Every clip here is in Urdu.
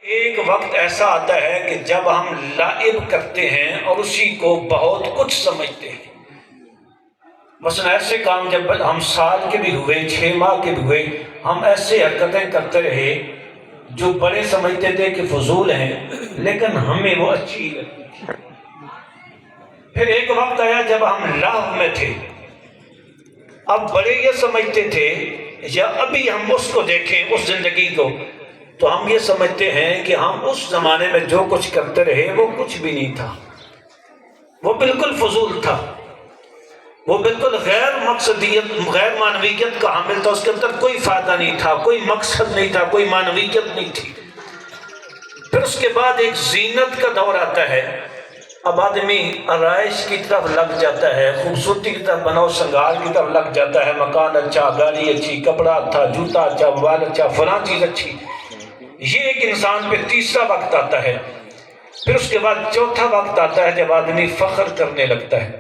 ایک وقت ایسا آتا ہے کہ جب ہم لعب کرتے ہیں اور اسی کو بہت کچھ سمجھتے ہیں۔ مثلا ایسے کام جب ہم سال کے بھی ہوئے، 6 ماہ کے بھی ہوئے، ہم ایسے حرکتیں کرتے رہے جو بڑے سمجھتے تھے کہ فضول ہیں، لیکن ہمیں وہ اچھی لگتی تھی۔ پھر ایک وقت آیا جب ہم لہو میں تھے، اب بڑے یہ سمجھتے تھے، یا ابھی ہم اس کو دیکھیں اس زندگی کو تو ہم یہ سمجھتے ہیں کہ ہم اس زمانے میں جو کچھ کرتے رہے وہ کچھ بھی نہیں تھا، وہ بالکل فضول تھا، وہ بالکل غیر مقصدیت، غیر معنویت کا حامل تھا، اس کے اندر کوئی فائدہ نہیں تھا، کوئی مقصد نہیں تھا، کوئی معنویت نہیں تھی۔ پھر اس کے بعد ایک زینت کا دور آتا ہے، اب آدمی آرائش کی طرف لگ جاتا ہے، خوبصورتی کی طرف، بناؤ سنگار کی طرف لگ جاتا ہے، مکان اچھا، گاڑی اچھی، کپڑا اچھا، جوتا اچھا، موبائل اچھا، فلاں چیز اچھی۔ یہ ایک انسان پہ تیسرا وقت آتا ہے۔ پھر اس کے بعد چوتھا وقت آتا ہے جب آدمی فخر کرنے لگتا ہے،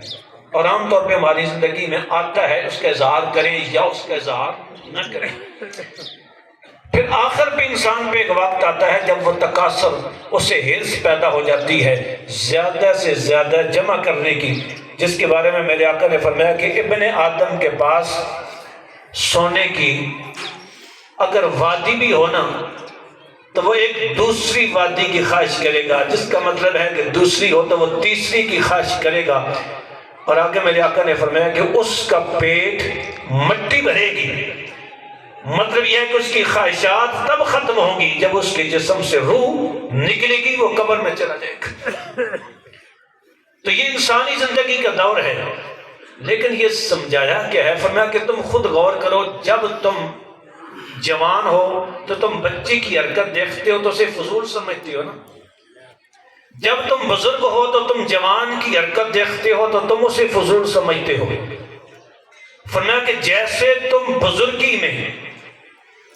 اور عام طور پہ ہماری زندگی میں آتا ہے اس کا اظہار کریں یا اس کا اظہار نہ کریں۔ پھر آخر پہ انسان پہ ایک وقت آتا ہے جب وہ تکاثر، اسے ہرس پیدا ہو جاتی ہے زیادہ سے زیادہ جمع کرنے کی، جس کے بارے میں میرے آقا نے فرمایا کہ ابن آدم کے پاس سونے کی اگر وادی بھی ہو نا تو وہ ایک دوسری وادی کی خواہش کرے گا، جس کا مطلب ہے کہ دوسری ہو تو وہ تیسری کی خواہش کرے گا۔ اور آگے میرے آقا نے فرمایا کہ اس کا پیٹ مٹی بھرے گی، مطلب یہ ہے کہ اس کی خواہشات تب ختم ہوں گی جب اس کے جسم سے روح نکلے گی، وہ قبر میں چلا جائے گا۔ تو یہ انسانی زندگی کا دور ہے، لیکن یہ سمجھایا کیا ہے؟ فرمایا کہ تم خود غور کرو، جب تم جوان ہو تو تم بچے کی حرکت دیکھتے ہو تو اسے فضول سمجھتے ہو نا، جب تم بزرگ ہو تو تم جوان کی حرکت دیکھتے ہو تو تم اسے فضول سمجھتے ہو۔ فرمایا کہ جیسے تم بزرگی میں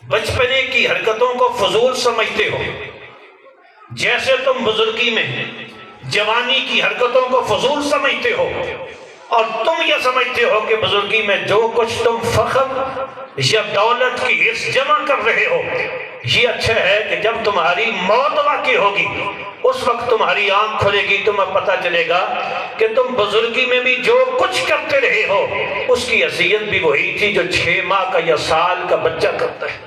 بچپنے کی حرکتوں کو فضول سمجھتے ہو، جیسے تم بزرگی میں جوانی کی حرکتوں کو فضول سمجھتے ہو، اور تم یہ سمجھتے ہو کہ بزرگی میں جو کچھ تم فخر یا دولت کی حرص جمع کر رہے ہو یہ اچھا ہے کہ جب تمہاری موت واقع ہوگی اس وقت تمہاری آنکھ کھلے گی، تمہیں پتہ چلے گا کہ تم بزرگی میں بھی جو کچھ کرتے رہے ہو اس کی حیثیت بھی وہی تھی جو 6 ماہ کا یا سال کا بچہ کرتا ہے،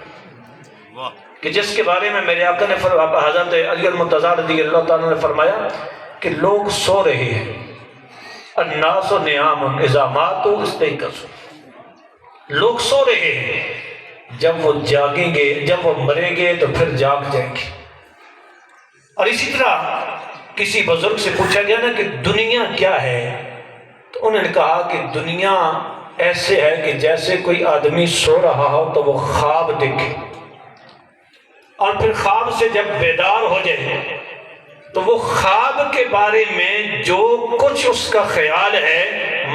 کہ جس کے بارے میں میرے آقا نے حضرت علی المرتضیٰ رضی اللہ تعالیٰ نے فرمایا کہ لوگ سو رہے ہیں، الناس نیام اذا ماتوا استيقظوا، لوگ سو رہے ہیں، جب وہ جاگیں گے، جب وہ مریں گے تو پھر جاگ جائیں گے۔ اور اسی طرح کسی بزرگ سے پوچھا گیا نا کہ دنیا کیا ہے، تو انہوں نے کہا کہ دنیا ایسے ہے کہ جیسے کوئی آدمی سو رہا ہو تو وہ خواب دیکھے، اور پھر خواب سے جب بیدار ہو جائے تو وہ خواب کے بارے میں جو کچھ اس کا خیال ہے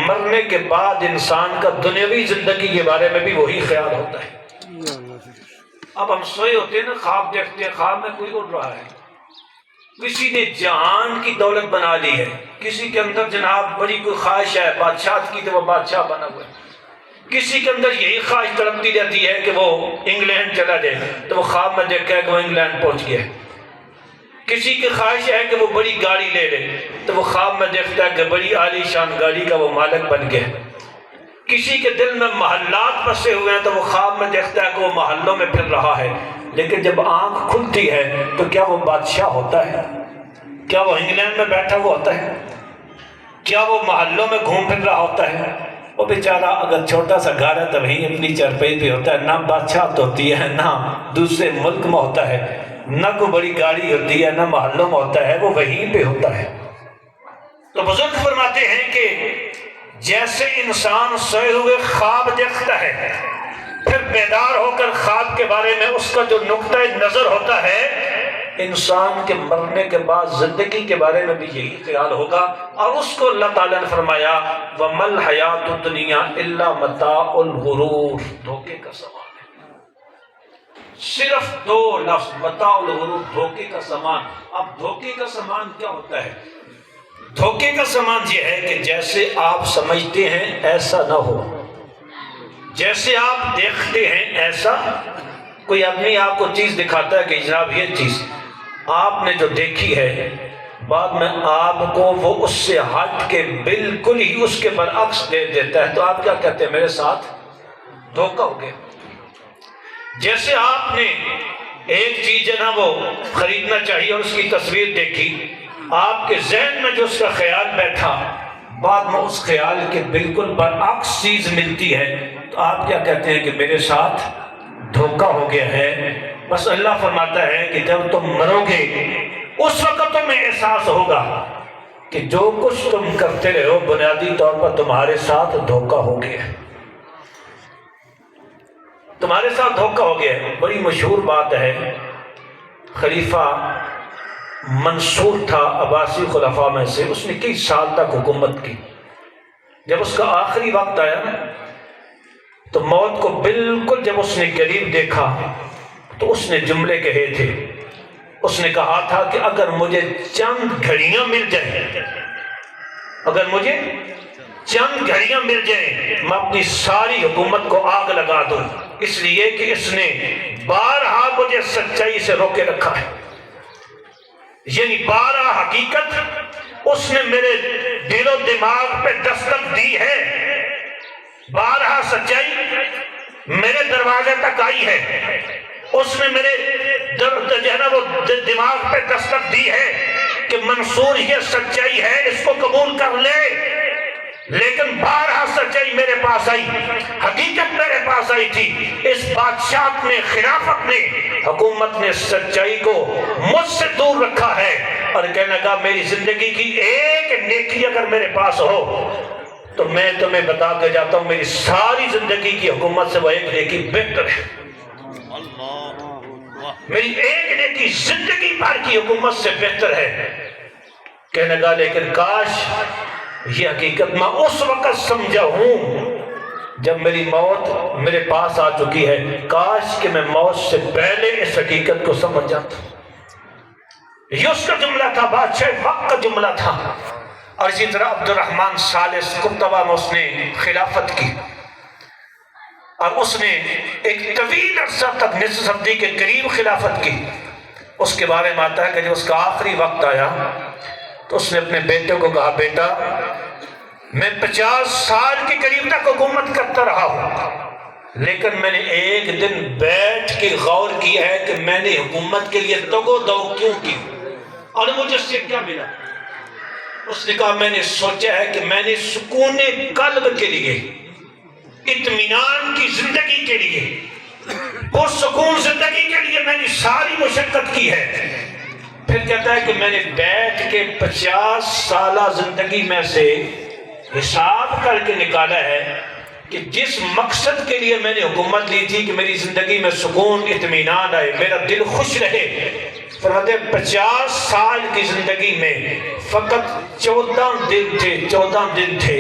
مرنے کے بعد انسان کا دنیاوی زندگی کے بارے میں بھی وہی خیال ہوتا ہے۔ اب ہم سوئے ہوتے ہیں نا، خواب دیکھتے ہیں، خواب میں کوئی اڑ رہا ہے، کسی نے جہان کی دولت بنا لی ہے، کسی کے اندر جناب بڑی کوئی خواہش ہے بادشاہت کی تو وہ بادشاہ بنا ہوا ہے، کسی کے اندر یہی خواہش تڑپتی رہتی ہے کہ وہ انگلینڈ چلا جائے تو وہ خواب میں دیکھا ہے کہ وہ انگلینڈ پہنچ گیا ہے، کسی کی خواہش ہے کہ وہ بڑی گاڑی لے لے تو وہ خواب میں دیکھتا ہے کہ بڑی عالی شان گاڑی کا وہ مالک بن گیا، کسی کے دل میں محلات بسے ہوئے ہیں تو وہ خواب میں دیکھتا ہے کہ وہ محلوں میں پھر رہا ہے، لیکن جب آنکھ کھلتی ہے تو کیا وہ بادشاہ ہوتا ہے؟ کیا وہ انگلینڈ میں بیٹھا ہوا ہوتا ہے؟ کیا وہ محلوں میں گھوم پھر رہا ہوتا ہے؟ وہ بیچارہ اگر چھوٹا سا گھر ہے تو وہیں اپنی چرپائی پہ ہوتا ہے، نہ بادشاہت ہوتی ہے، نہ دوسرے ملک میں ہوتا ہے، نہ کوئی بڑی گاڑی ہوتی ہے، نہ محلوں میں ہوتا ہے، وہ وہیں پہ ہوتا ہے۔ تو بزرگ فرماتے ہیں کہ جیسے انسان سوئے ہوئے خواب دیکھتا ہے، پھر بیدار ہو کر خواب کے بارے میں اس کا جو نقطہ نظر ہوتا ہے، انسان کے مرنے کے بعد زندگی کے بارے میں بھی یہی خیال ہوگا، اور اس کو اللہ تعالیٰ نے فرمایا وَمَا الْحَيَاةُ الدُّنْيَا إِلَّا مَتَاعُ الْغُرُورِ، دھوکے کا سامان ہے، صرف 2 لفظ، متاع الغرور، دھوکے کا سامان۔ اب دھوکے کا سامان کیا ہوتا ہے؟ دھوکے کا سامان یہ ہے کہ جیسے آپ سمجھتے ہیں ایسا نہ ہو، جیسے آپ دیکھتے ہیں ایسا، کوئی آدمی آپ کو چیز دکھاتا ہے کہ جناب یہ چیز، آپ نے جو دیکھی ہے بعد میں آپ کو وہ اس سے ہٹ کے بالکل ہی اس کے برعکس دے دیتا ہے، تو آپ کیا کہتے ہیں؟ میرے ساتھ دھوکہ ہو گیا۔ جیسے آپ نے ایک چیز جو نا وہ خریدنا چاہیے اور اس کی تصویر دیکھی، آپ کے ذہن میں جو اس کا خیال بیٹھا، بعد میں اس خیال کے بالکل برعکس چیز ملتی ہے، تو آپ کیا کہتے ہیں کہ میرے ساتھ دھوکہ ہو گیا ہے۔ بس اللہ فرماتا ہے کہ جب تم مرو گے اس وقت تمہیں احساس ہوگا کہ جو کچھ تم کرتے رہے ہو بنیادی طور پر تمہارے ساتھ دھوکہ ہو گیا، تمہارے ساتھ دھوکہ ہو گیا۔ بڑی مشہور بات ہے، خلیفہ منصور تھا عباسی خلفاء میں سے، اس نے کئی سال تک حکومت کی۔ جب اس کا آخری وقت آیا نا تو موت کو بالکل جب اس نے قریب دیکھا تو اس نے جملے کہے تھے، اس نے کہا تھا کہ اگر مجھے چند گھڑیاں مل جائیں، اگر مجھے چند گھڑیاں مل جائیں میں اپنی ساری حکومت کو آگ لگا دوں، اس لیے کہ اس نے بارہا مجھے سچائی سے روکے رکھا ہے، یعنی بارہا حقیقت اس نے میرے دل و دماغ پہ دستک دی ہے، بارہا سچائی میرے دروازے تک آئی ہے، اس نے میرے وہ دماغ پہ دستک دی ہے کہ منصور یہ سچائی ہے، اس کو قبول کر لے، لیکن بارہا سچائی میرے پاس آئی، حقیقت میرے پاس آئی تھی۔ اس بادشاہ نے، خلافت نے، حکومت نے سچائی کو مجھ سے دور رکھا ہے، اور کہنے لگا میری زندگی کی ایک نیکی اگر میرے پاس ہو تو میں تمہیں بتا کے جاتا ہوں میری ساری زندگی کی حکومت سے وہ ایک نیکی بہتر ہے، میری ایک نیکی زندگی بھر کی حکومت سے بہتر ہے۔ کہنے لگا لیکن کاش یہ حقیقت میں اس وقت سمجھا ہوں جب میری موت میرے پاس آ چکی ہے، کاش کہ میں موت سے پہلے اس حقیقت کو سمجھ جاتا۔ یہ اس کا جملہ تھا، بادشاہ وقت کا جملہ تھا۔ اور اسی طرح عبد الرحمن ثالث قرطبہ میں اس نے خلافت کی، اور اس نے ایک طویل عرصہ تک نصف صدی کے قریب خلافت کی۔ اس کے بارے میں آتا ہے کہ جب اس کا آخری وقت آیا تو اس نے اپنے بیٹے کو کہا، بیٹا میں 50 سال کے قریب تک حکومت کرتا رہا ہوں، لیکن میں نے ایک دن بیٹھ کے غور کیا ہے کہ میں نے حکومت کے لیے دگ و دو کیوں کی اور مجھے اس سے کیا ملا۔ اس نے کہا میں نے سوچا ہے کہ میں نے سکون قلب کے لیے، اطمینان کی زندگی کے لیے، پرسکون زندگی کے لیے میں نے ساری مشقت کی ہے۔ پھر کہتا ہے کہ میں نے بیٹھ کے 50 سالہ زندگی میں سے حساب کر کے نکالا ہے کہ جس مقصد کے لیے میں نے حکومت لی تھی کہ میری زندگی میں سکون اطمینان آئے، میرا دل خوش رہے، فرماتے 50 سال کی زندگی میں فقط 14 دن تھے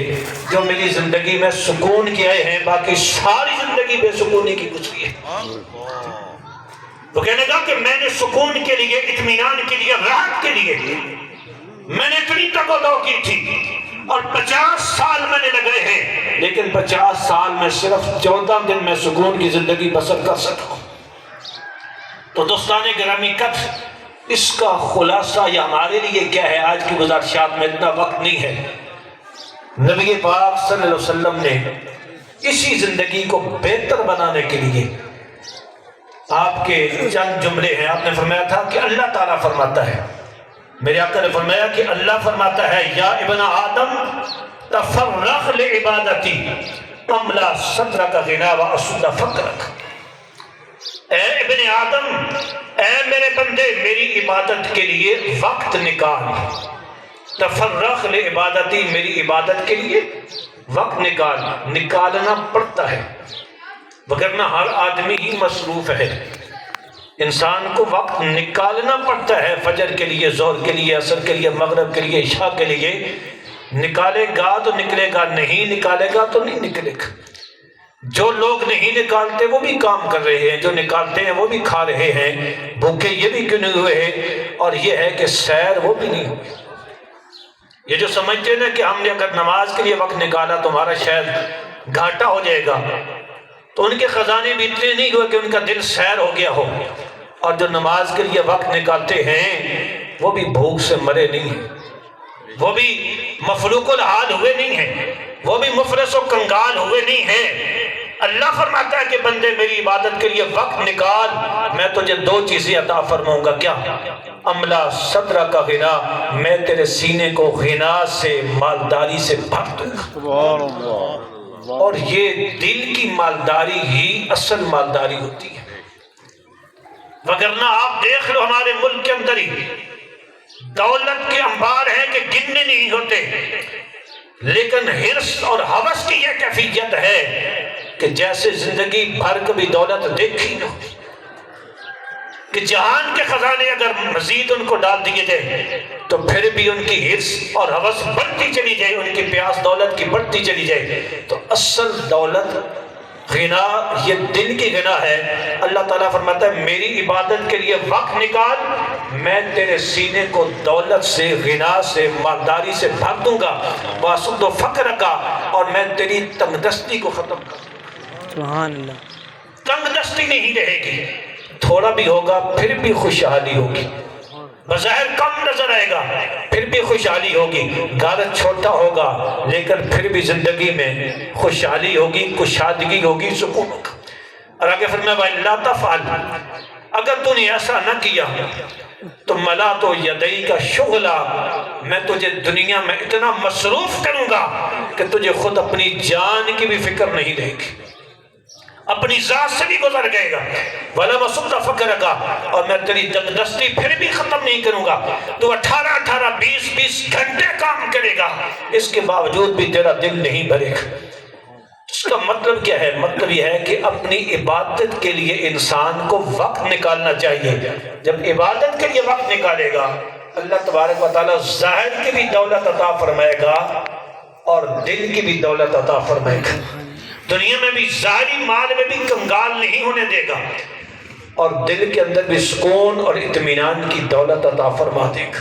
جو میری زندگی میں سکون کے آئے ہیں، باقی ساری زندگی بے سکونی کی گزری ہے۔ وہ کہنے لگا کہ میں نے سکون کے لیے، اطمینان کے لیے، راحت کے لیے میں نے اتنی تگ و دو کی تھی، اور 50 سال میں نے لگائے ہیں، لیکن 50 سال میں صرف 14 دن میں سکون کی زندگی بسر کر سکا ہوں۔ تو دوستان گرامی قدر، اس کا خلاصہ یا ہمارے لیے کیا ہے؟ آج کی گزارشات میں اتنا وقت نہیں ہے۔ نبی پاک صلی اللہ علیہ وسلم نے اسی زندگی کو بہتر بنانے کے لیے آپ کے چند جملے ہیں۔ آپ نے فرمایا تھا کہ اللہ تعالیٰ فرماتا ہے، میرے آقا نے فرمایا کہ اللہ فرماتا ہے، یا ابن آدم تفرغ لعبادتی املا صدرک غنا واسد فقرک، اے ابن آدم، اے میرے بندے، میری عبادت کے لیے وقت نکال، تفرغ لعبادتی، میری عبادت کے لیے وقت نکالنا پڑتا ہے، وگرنہ ہر آدمی ہی مصروف ہے، انسان کو وقت نکالنا پڑتا ہے، فجر کے لیے، ظہر کے لیے، عصر کے لیے، مغرب کے لیے، عشاء کے لیے، نکالے گا تو نکلے گا، نہیں نکالے گا تو نہیں نکلے گا۔ جو لوگ نہیں نکالتے وہ بھی کام کر رہے ہیں، جو نکالتے ہیں وہ بھی کھا رہے ہیں، بھوکے یہ بھی کیوں نہیں ہوئے ہیں، اور یہ ہے کہ سیر وہ بھی نہیں ہوئی۔ یہ جو سمجھتے ہیں کہ ہم نے اگر نماز کے لیے وقت نکالا تو ہمارا شاید گھاٹا ہو جائے گا، تو ان کے خزانے بھی اتنے نہیں ہوئے کہ ان کا دل سیر ہو گیا ہو۔ اور جو نماز کے لیے وقت نکالتے ہیں وہ بھی بھوک سے مرے نہیں ہیں، وہ بھی مفلوق الحال ہوئے نہیں ہیں، وہ بھی مفلس و کنگال ہوئے نہیں ہیں۔ اللہ فرماتا ہے کہ بندے میری عبادت کے لیے وقت نکال، میں تجھے دو چیزیں عطا فرماؤں گا۔ کیا؟ املا صدرہ کا غنا، میں تیرے سینے کو غنا سے، مالداری سے بھر دوں گا۔ سبحان اللہ۔ اور یہ دل کی مالداری ہی اصل مالداری ہوتی ہے، وگرنہ آپ دیکھ لو ہمارے ملک کے اندر ہی دولت کے انبار ہیں کہ گننے نہیں ہوتے، لیکن حرص اور ہوس کی یہ کیفیت ہے کہ جیسے زندگی بھر کبھی دولت دیکھی نہ ہو، کہ جہان کے خزانے اگر مزید ان کو ڈال دیے جائے تو پھر بھی ان کی حرص اور ہوس بڑھتی چلی جائے، ان کی پیاس دولت کی بڑھتی چلی جائے۔ تو اصل دولت غنا یہ دل کی غنا ہے۔ اللہ تعالیٰ فرماتا ہے میری عبادت کے لیے وقت نکال، میں تیرے سینے کو دولت سے، غنا سے، مالداری سے بھر دوں گا، واسد و فقر کا، اور میں تیری تنگ دستی کو ختم کر دوں گا۔ سبحان اللہ۔ تنگ دستی نہیں رہے گی، تھوڑا بھی ہوگا پھر بھی خوشحالی ہوگی، بظاہر کم نظر آئے گا پھر بھی خوشحالی ہوگی، گھر چھوٹا ہوگا لیکن پھر بھی زندگی میں خوشحالی ہوگی، کشادگی ہوگی، سکون ہوگا۔ اور آگے فرمایا وَإِلَّا تَفْعَلْ، اگر تو نے ایسا نہ کیا تو مَلَأْتُ يَدَيْكَ شُغْلًا، میں تجھے دنیا میں اتنا مصروف کروں گا کہ تجھے خود اپنی جان کی بھی فکر نہیں رہے گی، اپنی ذات سے بھی گزر گئے گا۔ وَلَمَ صُدَّ فَقَرَكَ، اور میں تیری دستی پھر بھی ختم نہیں کروں گا۔ تو 18 20 گھنٹے کام کرے گا، اس کے باوجود بھی تیرا دل نہیں بھرے گا۔ اس کا مطلب کیا ہے؟ مطلب یہ ہے کہ اپنی عبادت کے لیے انسان کو وقت نکالنا چاہیے۔ جب عبادت کے لیے وقت نکالے گا اللہ تبارک و تعالیٰ ظاہر کی بھی دولت عطا فرمائے گا اور دل کی بھی دولت عطا فرمائے گا۔ دنیا میں بھی ظاہری مال میں بھی کنگال نہیں ہونے دے گا، اور دل کے اندر بھی سکون اور اطمینان کی دولت عطا فرما دے گا۔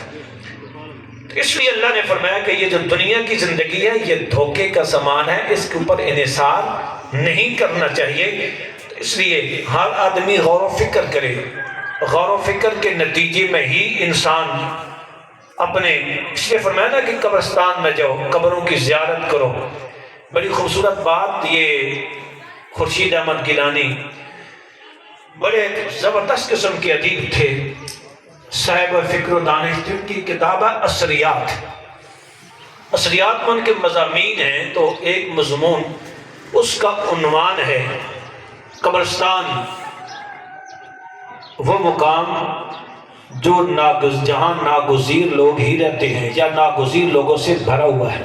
اس لیے اللہ نے فرمایا کہ یہ جو دنیا کی زندگی ہے یہ دھوکے کا سامان ہے، اس کے اوپر انحصار نہیں کرنا چاہیے۔ اس لیے ہر آدمی غور و فکر کرے، غور و فکر کے نتیجے میں ہی انسان اپنے، اس لیے فرمایا نا کہ قبرستان میں جاؤ، قبروں کی زیارت کرو۔ بڑی خوبصورت بات، یہ خورشید احمد گیلانی بڑے زبردست قسم کے ادیب تھے، صاحب فکر و دانش تھے، ان کی کتاب ہے اثریات۔ اثریات میں ان کے مضامین ہیں، تو ایک مضمون اس کا عنوان ہے قبرستان وہ مقام جو جہاں ناگزیر لوگ ہی رہتے ہیں یا ناگزیر لوگوں سے بھرا ہوا ہے۔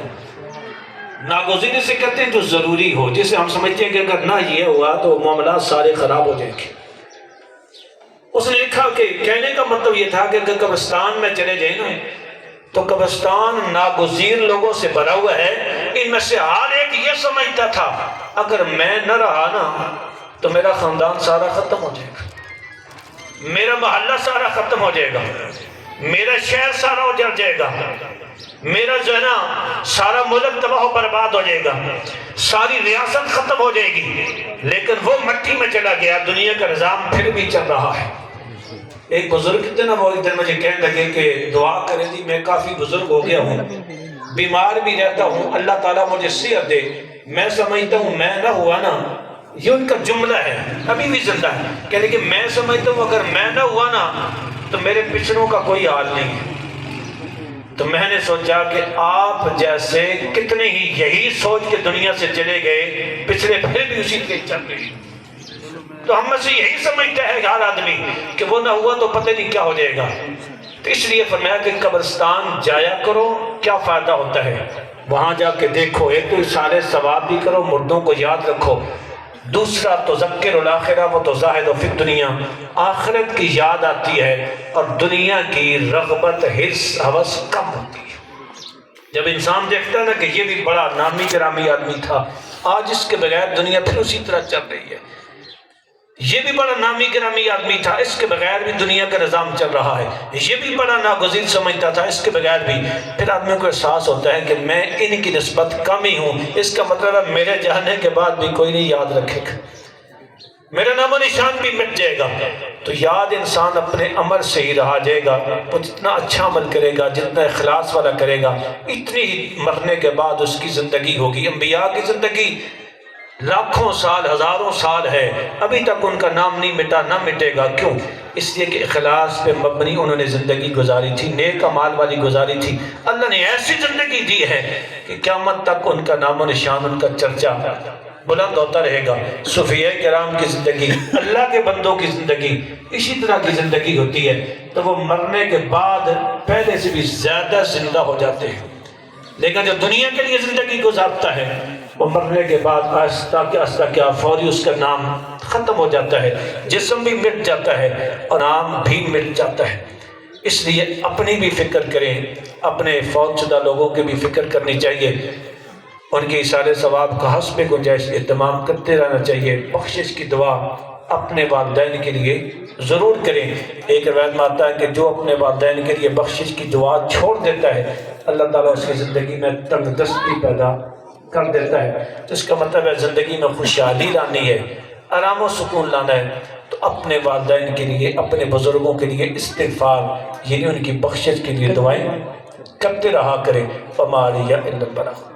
ناگزیر سے کہتے ہیں جو ضروری ہو، جسے ہم سمجھتے ہیں کہ اگر نہ یہ ہوا تو معاملات سارے خراب ہو جائیں گے۔ اس نے لکھا کہ کہنے کا مطلب یہ تھا کہ اگر قبرستان میں چلے جائیں نا تو قبرستان ناگزیر لوگوں سے بھرا ہوا ہے، ان میں سے ہر ایک یہ سمجھتا تھا اگر میں نہ رہا نا تو میرا خاندان سارا ختم ہو جائے گا، میرا محلہ سارا ختم ہو جائے گا، میرا شہر سارا اجڑ جائے گا، میرا جو ہے نا سارا ملک تباہ و برباد ہو جائے گا، ساری ریاست ختم ہو جائے گی۔ لیکن وہ مٹی میں چلا گیا، دنیا کا نظام پھر بھی چل رہا ہے۔ ایک بزرگ تھے نا، وہ ایک دن مجھے کہنے لگے کہ دعا کریں جی، میں کافی بزرگ ہو گیا ہوں، بیمار بھی رہتا ہوں، اللہ تعالیٰ مجھے صحت دے، میں سمجھتا ہوں میں نہ ہوا نا، یہ ان کا جملہ ہے، ابھی بھی زندہ ہے، کہنے کہ میں سمجھتا ہوں اگر میں نہ ہوا نا تو میرے پچھڑوں کا کوئی حال نہیں ہے۔ تو میں نے سوچا کہ آپ جیسے کتنے ہی یہی سوچ کے دنیا سے چلے گئے، پچھلے پھر بھی اسی کے چل رہے۔ تو ہم میں سے یہی سمجھتا ہے ہر آدمی کہ وہ نہ ہوا تو پتہ نہیں کیا ہو جائے گا۔ تو اس لیے فرمایا کہ قبرستان جایا کرو، کیا فائدہ ہوتا ہے؟ وہاں جا کے دیکھو، ایک تو سارے ثواب بھی کرو، مردوں کو یاد رکھو، دوسرا تذکر الاخرہ و تزاہد فی الدنیا، آخرت کی یاد آتی ہے اور دنیا کی رغبت حرص ہوس کم ہوتی ہے۔ جب انسان دیکھتا ہے نا کہ یہ بھی بڑا نامی گرامی آدمی تھا، آج اس کے بغیر دنیا پھر اسی طرح چل رہی ہے، یہ بھی بڑا نامی گرامی آدمی تھا، اس کے بغیر بھی دنیا کا نظام چل رہا ہے، یہ بھی بڑا ناگزیر سمجھتا تھا، اس کے بغیر بھی، پھر آدمی کو احساس ہوتا ہے کہ میں ان کی نسبت کم ہی ہوں، اس کا مطلب ہے میرے جانے کے بعد بھی کوئی نہیں یاد رکھے گا، میرا نام و نشان بھی مٹ جائے گا۔ تو یاد انسان اپنے عمل سے ہی رہا جائے گا، وہ جتنا اچھا عمل کرے گا، جتنا اخلاص والا کرے گا، اتنی ہی مرنے کے بعد اس کی زندگی ہوگی۔ انبیاء کی زندگی لاکھوں سال، ہزاروں سال ہے، ابھی تک ان کا نام نہیں مٹا، نہ مٹے گا۔ کیوں؟ اس لیے کہ اخلاص پہ مبنی انہوں نے زندگی گزاری تھی، نیک اعمال والی گزاری تھی۔ اللہ نے ایسی زندگی دی ہے کہ قیامت تک ان کا نام و نشان، ان کا چرچا بلند ہوتا رہے گا۔ صوفیاء کرام کی زندگی، اللہ کے بندوں کی زندگی اسی طرح کی زندگی ہوتی ہے، تو وہ مرنے کے بعد پہلے سے بھی زیادہ زندہ ہو جاتے ہیں۔ لیکن جو دنیا کے لیے زندگی گزارتا ہے، وہ مرنے کے بعد آہستہ کے آہستہ کیا فوری اس کا نام ختم ہو جاتا ہے، جسم بھی مٹ جاتا ہے اور نام بھی مٹ جاتا ہے۔ اس لیے اپنی بھی فکر کریں، اپنے فوت شدہ لوگوں کی بھی فکر کرنی چاہیے، ان کی ایصال ثواب کا حسب گنجائش اہتمام کرتے رہنا چاہیے۔ بخشش کی دعا اپنے والدین کے لیے ضرور کریں۔ ایک روایت میں آتا ہے کہ جو اپنے والدین کے لیے بخشش کی دعا چھوڑ دیتا ہے، اللہ تعالیٰ اس کی زندگی میں تنگ دستی پیدا کر دیتا ہے۔ تو اس کا مطلب ہے زندگی میں خوشحالی لانی ہے، آرام و سکون لانا ہے، تو اپنے والدین کے لیے، اپنے بزرگوں کے لیے استغفار، یعنی ان کی بخشش کے لیے دعائیں کرتے رہا کریں۔ فما علیہ الا البلاغ۔